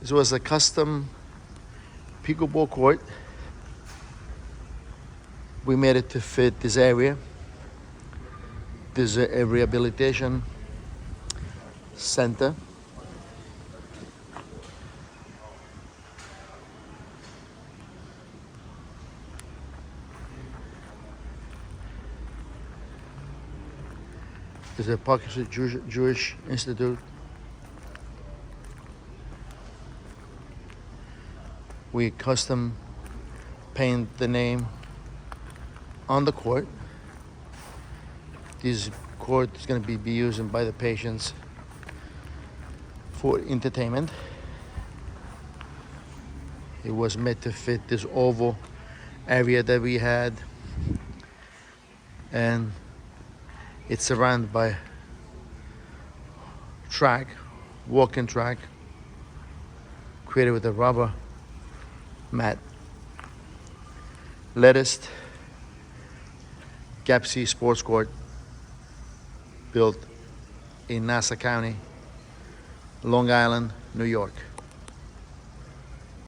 This was a custom pickleball court. We made it to fit this area. This is a rehabilitation center. This is a Pakistan Jewish Institute. We custom paint the name on the court. This court is going to be used by the patients for entertainment. It was made to fit this oval area that we had, and it's surrounded by track, walking track, created with a rubber mat. Latest Gappsi Sports Court, built in Nassau County, Long Island, New York.